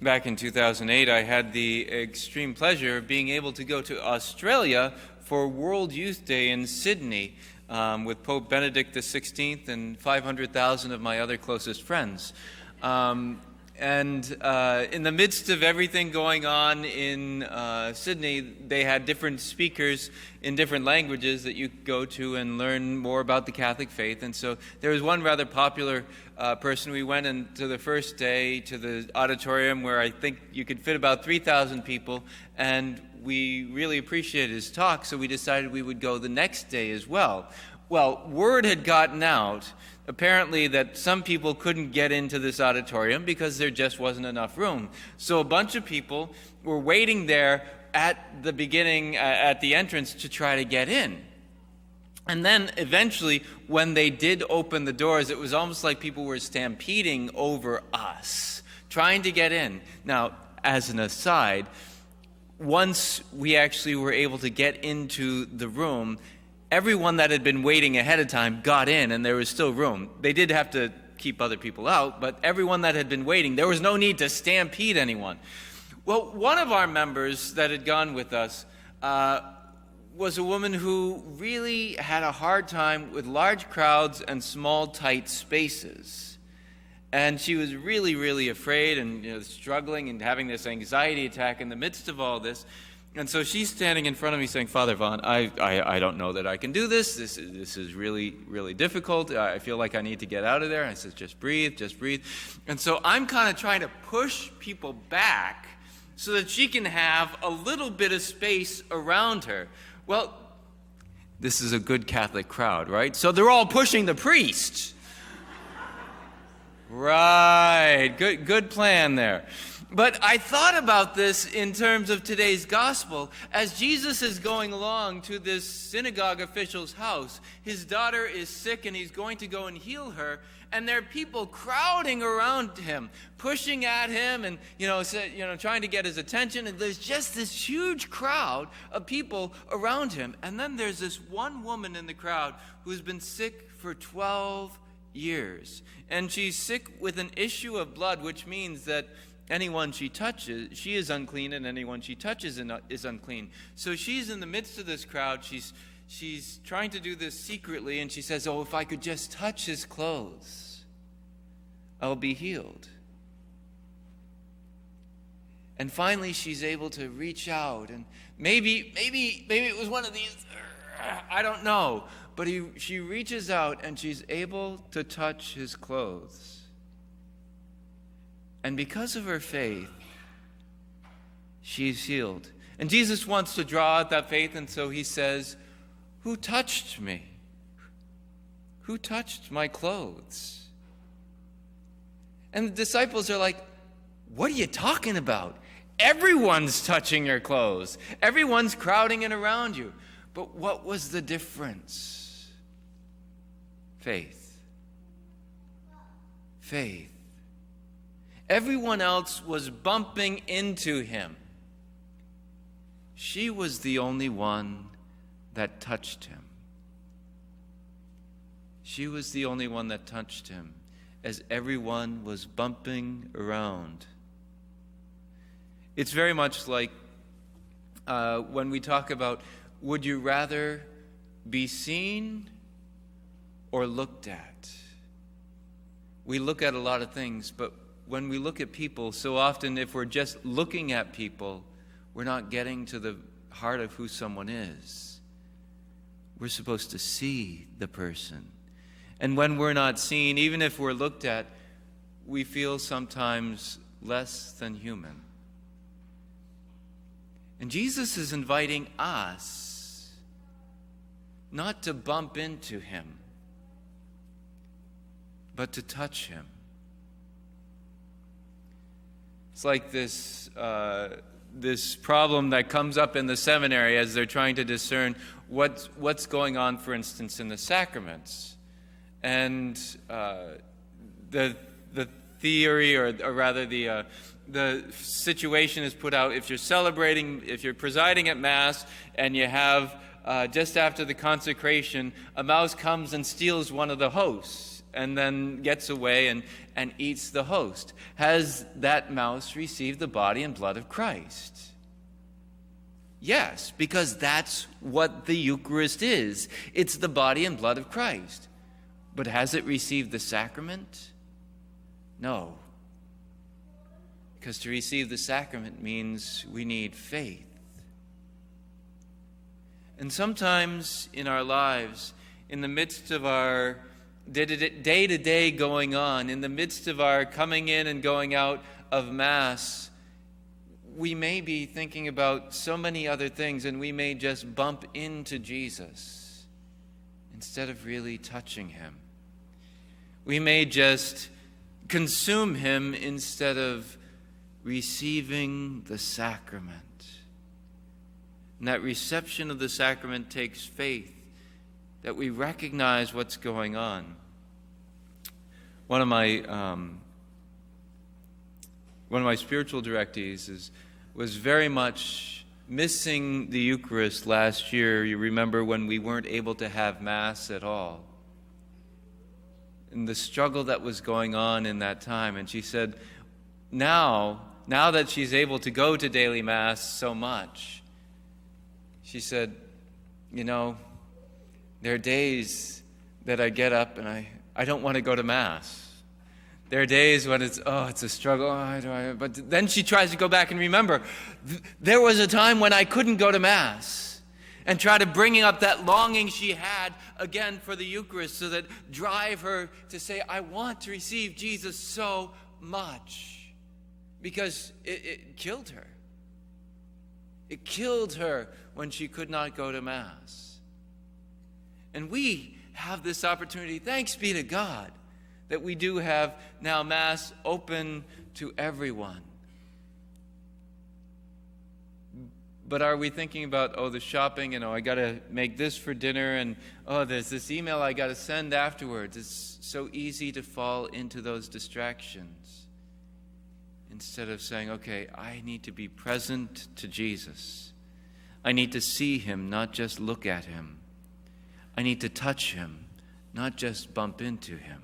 Back in 2008, I had the extreme pleasure of being able to go to Australia for World Youth Day in Sydney with Pope Benedict XVI and 500,000 of my other closest friends. And in the midst of everything going on in Sydney, they had different speakers in different languages that you could go to and learn more about the Catholic faith. And so there was one rather popular person. We went into the first day to the auditorium where I think you could fit about 3,000 people, and we really appreciated his talk, so we decided we would go the next day as well. Well, word had gotten out, apparently, that some people couldn't get into this auditorium because there just wasn't enough room. So a bunch of people were waiting there at the beginning, at the entrance, to try to get in. And then eventually, when they did open the doors, it was almost like people were stampeding over us, trying to get in. Now, as an aside, once we actually were able to get into the room, everyone that had been waiting ahead of time got in, and there was still room. They did have to keep other people out, but everyone that had been waiting, there was no need to stampede anyone. Well, one of our members that had gone with us was a woman who really had a hard time with large crowds and small, tight spaces. And she was really, really afraid and struggling and having this anxiety attack in the midst of all this. And so she's standing in front of me saying, "Father Vaughn, I don't know that I can do this. This is really, really difficult. I feel like I need to get out of there." And I said, just breathe. And so I'm kind of trying to push people back so that she can have a little bit of space around her. Well, this is a good Catholic crowd, right? So they're all pushing the priest. Right, good plan there. But I thought about this in terms of today's gospel. As Jesus is going along to this synagogue official's house, his daughter is sick and he's going to go and heal her. And there are people crowding around him, pushing at him and, trying to get his attention. And there's just this huge crowd of people around him. And then there's this one woman in the crowd who's been sick for 12 years. And she's sick with an issue of blood, which means that anyone she touches, she is unclean, and anyone she touches is unclean. So she's in the midst of this crowd. She's trying to do this secretly, and she says, "Oh, if I could just touch his clothes, I'll be healed." And finally, she's able to reach out, and maybe it was one of these, I don't know, but she reaches out, and she's able to touch his clothes. And because of her faith, she's healed. And Jesus wants to draw out that faith, and so he says, "Who touched me? Who touched my clothes?" And the disciples are like, "What are you talking about? Everyone's touching your clothes. Everyone's crowding in around you." But what was the difference? Faith. Faith. Everyone else was bumping into him. She was the only one that touched him. She was the only one that touched him, as everyone was bumping around. It's very much like when we talk about, would you rather be seen or looked at? We look at a lot of things, but when we look at people, so often if we're just looking at people, we're not getting to the heart of who someone is. We're supposed to see the person. And when we're not seen, even if we're looked at, we feel sometimes less than human. And Jesus is inviting us not to bump into him, but to touch him. It's like this problem that comes up in the seminary as they're trying to discern what's going on, for instance, in the sacraments. And the theory, or rather the situation is put out: if you're presiding at Mass and you have, just after the consecration, a mouse comes and steals one of the hosts. and then gets away and eats the host. Has that mouse received the body and blood of Christ? Yes, because that's what the Eucharist is. It's the body and blood of Christ. But has it received the sacrament? No. Because to receive the sacrament means we need faith. And sometimes in our lives, in the midst of our day-to-day going on, in the midst of our coming in and going out of Mass, we may be thinking about so many other things, and we may just bump into Jesus instead of really touching him. We may just consume him instead of receiving the sacrament. And that reception of the sacrament takes faith, that we recognize what's going on. One of my spiritual directees was very much missing the Eucharist last year. You remember when we weren't able to have Mass at all, and the struggle that was going on in that time. And she said, now that she's able to go to daily Mass so much, she said, there are days that I get up and I don't want to go to Mass. There are days when it's a struggle. But then she tries to go back and remember, there was a time when I couldn't go to Mass, and try to bring up that longing she had again for the Eucharist, so that drive her to say, I want to receive Jesus so much, because it killed her. It killed her when she could not go to Mass. And we have this opportunity, thanks be to God, that we do have now Mass open to everyone. But are we thinking about, the shopping, I got to make this for dinner, and there's this email I got to send afterwards. It's so easy to fall into those distractions instead of saying, okay, I need to be present to Jesus. I need to see him, not just look at him. I need to touch him, not just bump into him.